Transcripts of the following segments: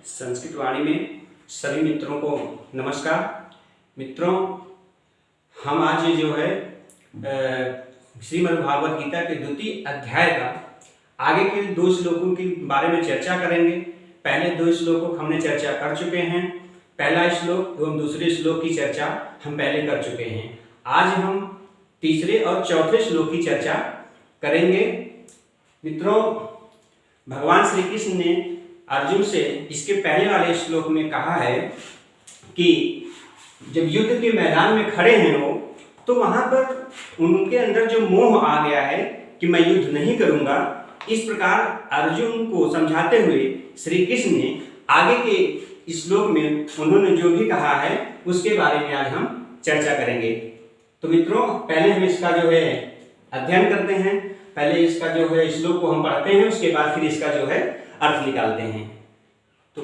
संस्कृत वाणी में सभी मित्रों को नमस्कार। मित्रों, हम आज ये जो है श्रीमद् भागवत गीता के द्वितीय अध्याय का आगे के 2 श्लोकों के बारे में चर्चा करेंगे। पहले 2 श्लोकों हमने चर्चा कर चुके हैं। पहला श्लोक एवं दूसरे श्लोक की चर्चा हम पहले कर चुके हैं। आज हम तीसरे और चौथे श्लोक की चर्चा करेंगे। मित्रों, भगवान श्री कृष्ण ने अर्जुन से इसके पहले वाले श्लोक में कहा है कि जब युद्ध के मैदान में खड़े हैं वो, तो वहां पर उनके अंदर जो मोह आ गया है कि मैं युद्ध नहीं करूंगा, इस प्रकार अर्जुन को समझाते हुए श्री कृष्ण ने आगे के श्लोक में उन्होंने जो भी कहा है उसके बारे में आज हम चर्चा करेंगे। तो मित्रों, पहले हम इसका जो है अध्ययन करते हैं। पहले इसका जो है श्लोक को हम पढ़ते हैं, उसके बाद फिर इसका जो है अर्थ निकालते हैं। तो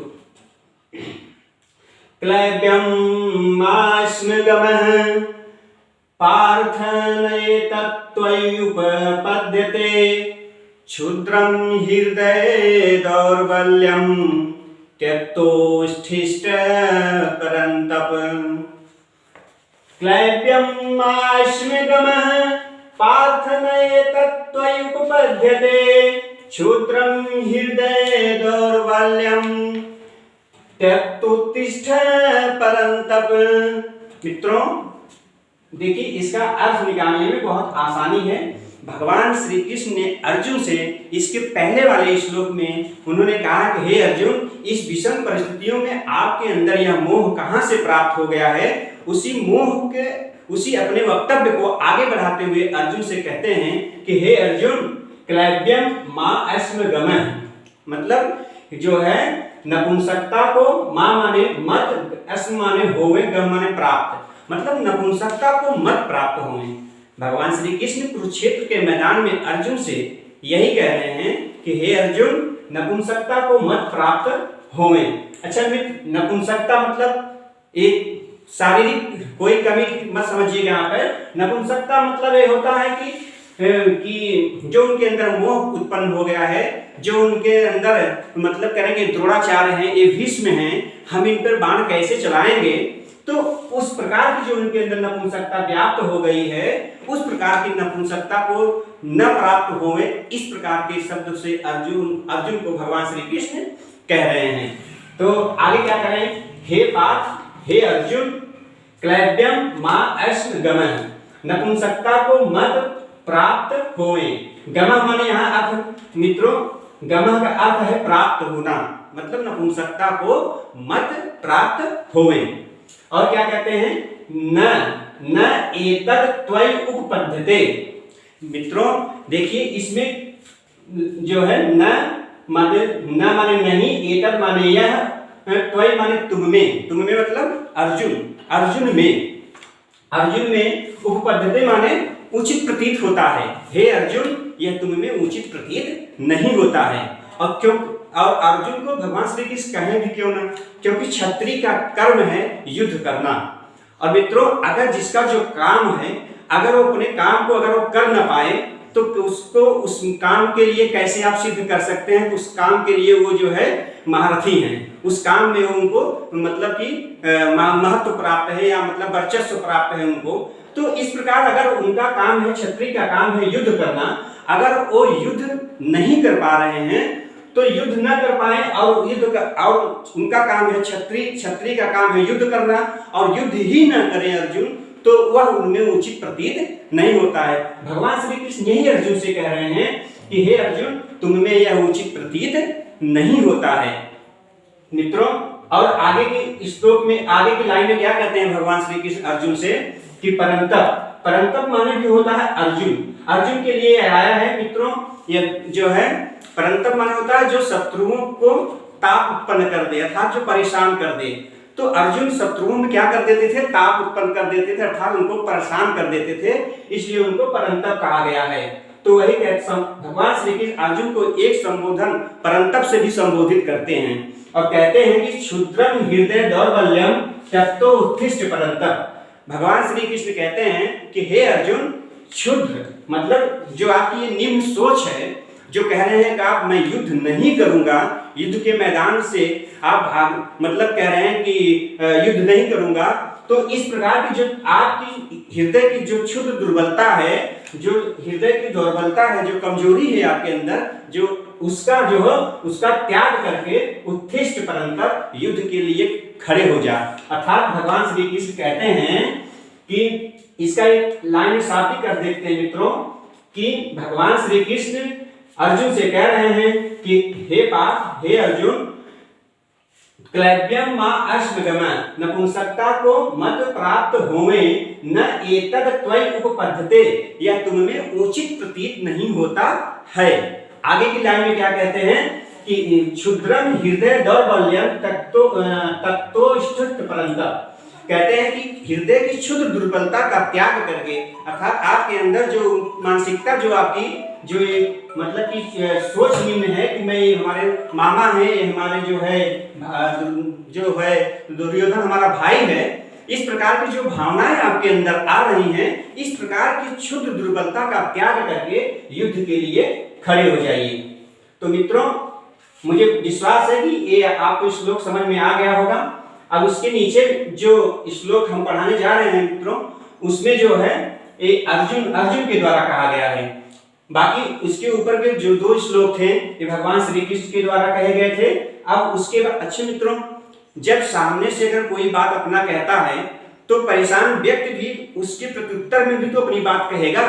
क्लैब्यमाश्मगमः पार्थ नैतत्त्वयुपपद्यते क्षुद्रं हृदये दौर्बल्यं त्यक्तोष्ठिष्ठ परन्तप। क्लैब्यमाश्मगमः पार्थ नैतत्त्वयुपपद्यते क्षुद्रं हृदये दौर्बल्यं त्यक्तोत्तिष्ठ परन्तप। मित्रों, देखिए इसका अर्थ निकालने में बहुत आसानी है। भगवान श्री कृष्ण ने अर्जुन से इसके पहले वाले श्लोक में उन्होंने कहा कि हे अर्जुन, इस विषम परिस्थितियों में आपके अंदर यह मोह कहाँ से प्राप्त हो गया है। उसी अपने वक्तव्य को आगे बढ़ाते हुए अर्जुन से कहते हैं कि हे अर्जुन, क्लैब्यम मा अस्मगमः, मतलब जो है नपुंसकता को मा माने मत, अस्म माने होवे, गम माने प्राप्त, मतलब नपुंसकता को मत प्राप्त होवे। भगवान श्री कृष्ण कुरुक्षेत्र के मैदान में अर्जुन से यही कह रहे हैं कि हे अर्जुन, नपुंसकता को मत प्राप्त होवे। अच्छा मित्र, नपुंसकता मतलब एक शारीरिक कोई कमी मत समझिएगा। यहाँ पर नपुंसकता मतलब ये होता है कि जो उनके अंदर मोह उत्पन्न हो गया है, जो उनके अंदर मतलब करेंगे द्रोणाचार्य हैं, ये भीष्म हैं, हम इन पर बाण कैसे चलाएंगे, तो उस प्रकार की जो उनके अंदर नपुंसकता व्याप्त हो गई है, उस प्रकार की नपुंसकता को न प्राप्त होवे, इस प्रकार के शब्द से अर्जुन को भगवान श्री कृष्ण कह रहे हैं। तो आगे क्या करें, हे पार्थ, हे अर्जुन, क्लैब्यम मा अस्मगमः, नपुंसकता को मत प्राप्त होवे। गमः माने यहाँ अर्थ मित्रों, गमः का अर्थ है प्राप्त होना, मतलब नपुंसकता को मत प्राप्त होवे। और क्या कहते हैं, न एतत् त्वयि उपपद्यते। मित्रों देखिए, इसमें जो है न माने नहीं, एतत् माने यह, त्वयि माने तुम में मतलब अर्जुन में उपपद्यते माने उचित प्रतीत होता है। हे अर्जुन, यह तुम में उचित प्रतीत नहीं होता है। और अर्जुन को भगवान श्री कृष्ण कहें भी क्यों ना, क्योंकि क्षत्रिय का कर्म है युद्ध करना। और मित्रों, अगर जिसका जो काम है, अगर वो अपने काम को अगर वो कर न पाए, तो उसको उस काम के लिए कैसे आप सिद्ध कर सकते हैं। उस काम के लिए वो जो है महारथी हैं, उस काम में उनको मतलब कि महत्व प्राप्त है या मतलब वर्चस्व प्राप्त है उनको। तो इस प्रकार अगर उनका काम है, क्षत्रिय का काम है युद्ध करना, अगर वो युद्ध नहीं कर पा रहे हैं, तो युद्ध न कर पाए और उनका काम है क्षत्रिय का काम है युद्ध करना, और युद्ध ही न करें अर्जुन, तो वह उनमें उचित प्रतीत नहीं होता है। भगवान श्री कृष्ण यही अर्जुन से कह रहे हैं कि हे अर्जुन, तुम में यह उचित प्रतीत नहीं होता है। मित्रों, और आगे के श्लोक में आगे की लाइन में क्या कहते हैं भगवान श्री कृष्ण अर्जुन से कि परंतप माने भी होता है अर्जुन के लिए आया है। मित्रों, यह जो है परंतप माने होता है जो शत्रुओं को ताप उत्पन्न कर दे, अर्थात जो परेशान कर दे। तो अर्जुन शत्रुओं में क्या कर देते थे, ताप उत्पन्न कर देते थे, अर्थात उनको परेशान कर देते थे, इसलिए उनको परंतप कहा गया है। तो वही भगवान श्री कृष्ण अर्जुन को एक संबोधन परंतप से भी संबोधित करते हैं और कहते हैं कि क्षुद्रम हृदय दौर्बल्यम त्यक्तो उत्तिष्ठ परंतप। भगवान श्री कृष्ण कहते हैं कि हे अर्जुन, क्षुद्र मतलब जो आपकी ये निम्न सोच है, जो कह रहे हैं कि आप मैं युद्ध नहीं करूंगा, युद्ध के मैदान से आप भाग मतलब कह रहे हैं कि युद्ध नहीं करूंगा, तो इस प्रकार की जो आपकी हृदय की जो क्षुद्र दुर्बलता है, जो हृदय की दुर्बलता है, जो कमजोरी है आपके अंदर, जो उसका त्याग करके उत्थिष्ट परंतर युद्ध के लिए खड़े हो जा। अर्थात भगवान श्री कृष्ण कहते हैं कि इसका एक लाइन साफ ही कर देखते हैं मित्रों कि भगवान श्री कृष्ण अर्जुन से कह रहे हैं कि हे पार्थ, हे अर्जुन, क्लैव्यम मा अश्वगमन, नपुंसकता को मत प्राप्त होवे, न एतद त्वयि उपपद्यते, यह तुम में उचित प्रतीत नहीं होता है। आगे की लाइन में क्या कहते हैं कि क्षुद्रम हृदय दौर्बल्यम तत्तोष्ठित परंतप, कहते हैं कि हृदय की क्षुद्र दुर्बलता का त्याग करके, अर्थात आपके अंदर जो मानसिकता, जो आपकी जो मतलब कि सोच निम्न है कि मैं हमारे मामा है, हमारे जो है दुर्योधन हमारा भाई है, इस प्रकार की जो भावनाएं आपके अंदर आ रही हैं, इस प्रकार की क्षुद्र दुर्बलता का त्याग करके युद्ध के लिए खड़े हो जाइए। तो मित्रों, मुझे विश्वास है कि ये आपको श्लोक समझ में आ गया होगा। अब उसके नीचे जो श्लोक हम पढ़ाने जा रहे हैं मित्रों, उसमें जो है ये अर्जुन के द्वारा कहा गया है। बाकी उसके ऊपर के जो 2 श्लोक थे ये भगवान श्री कृष्ण के द्वारा कहे गए थे। अब उसके बाद अच्छे मित्रों, जब सामने से अगर कोई बात अपना कहता है तो परेशान व्यक्ति भी उसके प्रत्युत्तर में भी तो अपनी बात कहेगा।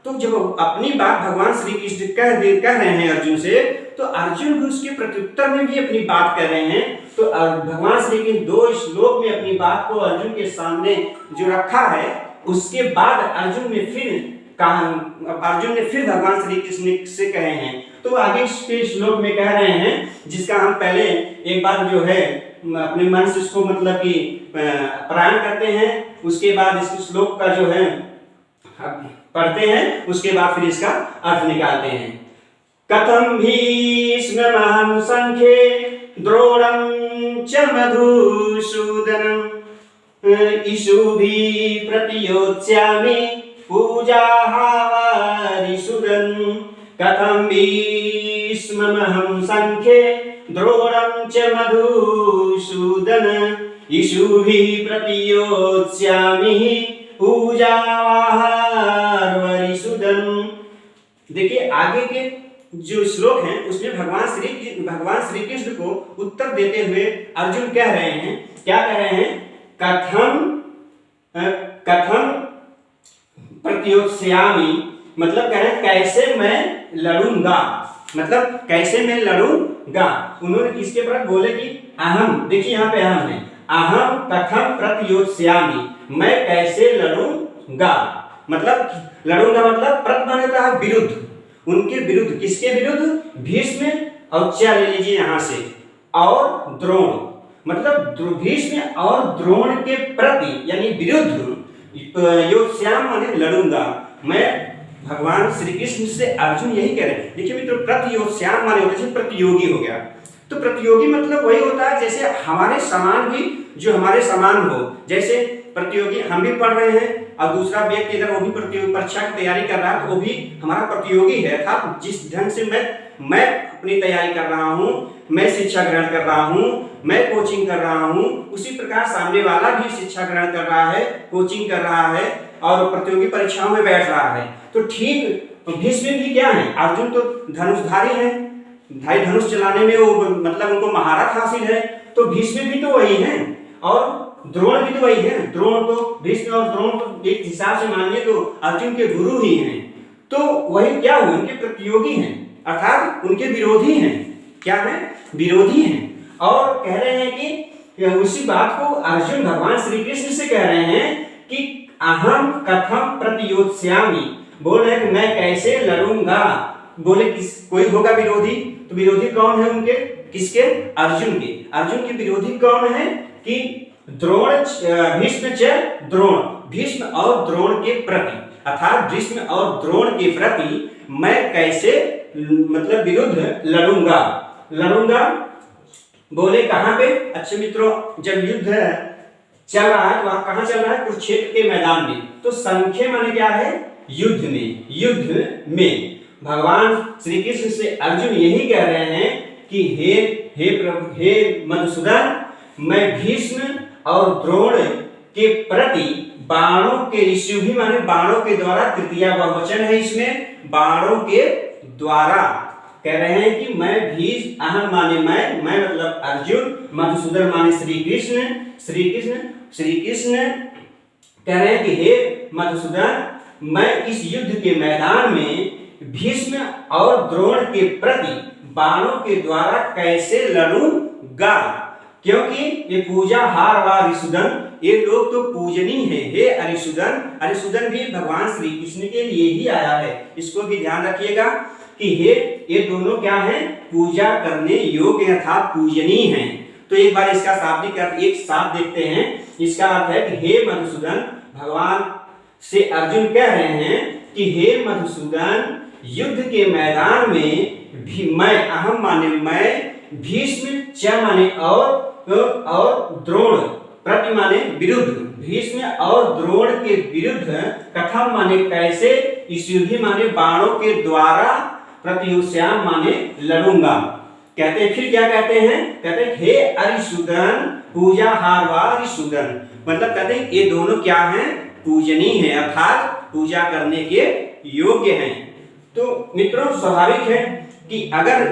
तो जब अपनी बात भगवान श्री कृष्ण कह रहे हैं अर्जुन से, तो अर्जुन भी उसके प्रत्युत्तर में भी अपनी बात कर रहे हैं। तो भगवान श्री कृष्ण 2 श्लोक में अपनी बात को अर्जुन के सामने जो रखा है, उसके बाद अर्जुन ने फिर भगवान श्री कृष्ण से कहे हैं। तो आगे के श्लोक में कह रहे हैं, जिसका हम पहले एक बार जो है अपने मन से इसको मतलब कि पारायण करते हैं, उसके बाद इस श्लोक का जो है पढ़ते हैं, उसके बाद फिर इसका अर्थ निकालते हैं। कथम भीष्ममहं संख्ये द्रोणं च मधुसूदनं इषुभिः प्रतियोत्स्यामि पूजाहारिसुदन्। कथं भीष्ममहं संख्ये द्रोणं च मधुसूदन इषुभिः प्रतियोत्स्यामि पूजाहारिसुदन्। देखिए आगे के जो श्लोक हैं उसमें भगवान श्री कृष्ण को उत्तर देते हुए अर्जुन कह रहे हैं, क्या कह रहे हैं? कथम प्रतियोत्स्यामि, मतलब कह रहे हैं कैसे मैं लड़ूंगा, मतलब कैसे मैं लड़ूंगा। उन्होंने किसके पर बोले कि अहम, देखिए यहाँ पे अहम है, अहम कथम प्रतियोत्स्यामि, मैं कैसे लड़ूंगा। मतलब लड़ूंगा मतलब प्रत माने होता है विरुद्ध, उनके विरुद्ध। किसके विरुद्ध? भीष्म और च्या ले लीजिए यहाँ से, और द्रोण, मतलब भीष्म और द्रोण के प्रति यानी विरुद्ध योत्स्याम माने लड़ूंगा मैं। भगवान श्री कृष्ण से अर्जुन यही कह रहे हैं। देखिए मित्रों, प्रतियोत्स्याम माने होते हैं प्रतियोगी हो गया। तो प्रतियोगी मतलब वही होता है जैसे हमारे समान भी, जो हमारे समान हो। जैसे प्रतियोगी हम भी पढ़ रहे हैं और दूसरा व्यक्ति अगर वो भी प्रतियोगी परीक्षा की तैयारी कर रहा है तो वो भी हमारा प्रतियोगी है। अर्थात जिस ढंग से मैं अपनी तैयारी कर रहा हूँ, मैं शिक्षा ग्रहण कर रहा हूँ, मैं कोचिंग कर रहा हूँ, उसी प्रकार सामने वाला भी शिक्षा ग्रहण कर रहा है, कोचिंग कर रहा है और प्रतियोगी परीक्षाओं में बैठ रहा है। तो ठीक भीष्म भी क्या है? अर्जुन तो धनुषधारी है, भाई धनुष चलाने में वो मतलब उनको महारत हासिल है। तो भीष्म भी तो वही है और द्रोण भी तो वही है। द्रोण तो भीष्म और द्रोण तो एक हिसाब से मानिए तो अर्जुन के गुरु ही हैं। तो वही क्या हुए? उनके प्रतियोगी हैं, अर्थात उनके विरोधी हैं। क्या है? विरोधी हैं। और कह रहे हैं कि उसी बात को अर्जुन भगवान श्री कृष्ण से कह रहे हैं कि अहम कथम प्रतियोत्स्यामि, बोल रहे कि मैं कैसे लड़ूंगा। बोले कोई होगा विरोधी, तो विरोधी कौन है उनके? किसके? अर्जुन के। अर्जुन के विरोधी कौन है? कि द्रोण, भीष्म च द्रोण, भीष्म और द्रोण के प्रति, अर्थात भीष्म और द्रोण के प्रति मैं कैसे मतलब विरुद्ध लड़ूंगा। बोले कहां पे? अच्छे मित्रों, जब युद्ध चल रहा है तो वहां कहां चल रहा है? कुरुक्षेत्र के मैदान में। तो संख्य माने क्या है? युद्ध में। युद्ध में भगवान श्री कृष्ण से अर्जुन यही कह रहे हैं कि हे प्रभु, हे मधुसूदन, मैं भीष्म और द्रोण के प्रति बाणों के, इष्युभि माने बाणों के द्वारा, तृतीया बहुवचन है इसमें, बाणों के द्वारा कह रहे हैं कि मैं भीष्म, अहम माने मैं मतलब अर्जुन, मधुसूदन माने श्री कृष्ण, श्री कृष्ण कह रहे हैं कि हे मधुसूदन, मैं इस युद्ध के मैदान में भीष्म और द्रोण के प्रति बाणों के द्वारा कैसे लड़ूंगा, क्योंकि ये पूजा हार वा अरिसुदन, ये लोग तो पूजनीय है। हे अरिसुदन, अरिसुदन भी भगवान श्री कृष्ण के लिए ही आया है, इसको भी ध्यान रखिएगा कि हे, ये दोनों क्या हैं, पूजा करने योग्य अर्थात पूजनीय हैं। तो एक बार इसका शाब्दिक अर्थ एक साथ देखते हैं। इसका अर्थ है कि हे मधुसूदन, भगवान से अर्जुन कह रहे हैं कि हे मधुसूदन, युद्ध के मैदान में भी मैं, अहम माने मैं, भीष्म, च माने और द्रोण, प्रति माने विरुद्ध, भीष्म और द्रोण के विरुद्ध, कथम माने कैसे, इष्युभि माने बाणों के द्वारा, प्रत्युष्याम माने लड़ूंगा। कहते हैं, फिर क्या कहते हैं, कहते हैं हे अरिसुदन, पूजा हार वा अरिसुदन, मतलब कहते हैं ये दोनों क्या हैं, पूजनीय है, अर्थात पूजा करने के योग्य हैं। तो मित्रों, स्वाभाविक है कि अगर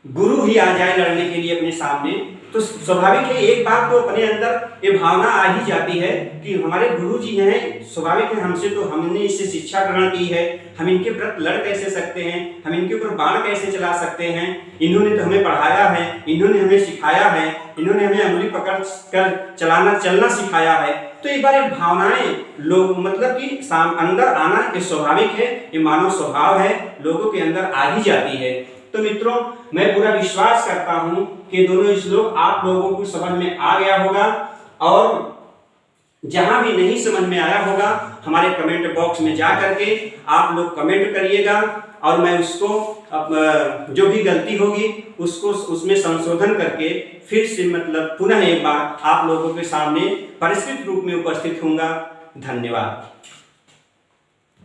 गुरु ही आ जाए लड़ने के लिए अपने सामने, तो स्वाभाविक है एक बात तो अपने अंदर ये भावना आ ही जाती है कि हमारे गुरु जी हैं, स्वाभाविक है हमसे, तो हमने इससे शिक्षा ग्रहण की है, हम इनके प्रति लड़ कैसे सकते हैं, हम इनके ऊपर बाण कैसे चला सकते हैं, इन्होंने तो हमें पढ़ाया है, इन्होंने हमें सिखाया है, इन्होंने हमें अंगुली पकड़ कर चलना सिखाया है। तो एक बार ये भावनाएं लोग मतलब कि अंदर आना ये स्वाभाविक है, ये मानव स्वभाव है, लोगों के अंदर आ ही जाती है। तो मित्रों, मैं पूरा विश्वास करता हूं कि दोनों श्लोक आप लोगों को समझ में आ गया होगा, और जहां भी नहीं समझ में आया होगा हमारे कमेंट बॉक्स में जा करके आप लोग कमेंट करिएगा, और मैं उसको जो भी गलती होगी उसको उसमें संशोधन करके फिर से मतलब पुनः एक बार आप लोगों के सामने परिष्कृत रूप में उपस्थित होऊंगा। धन्यवाद।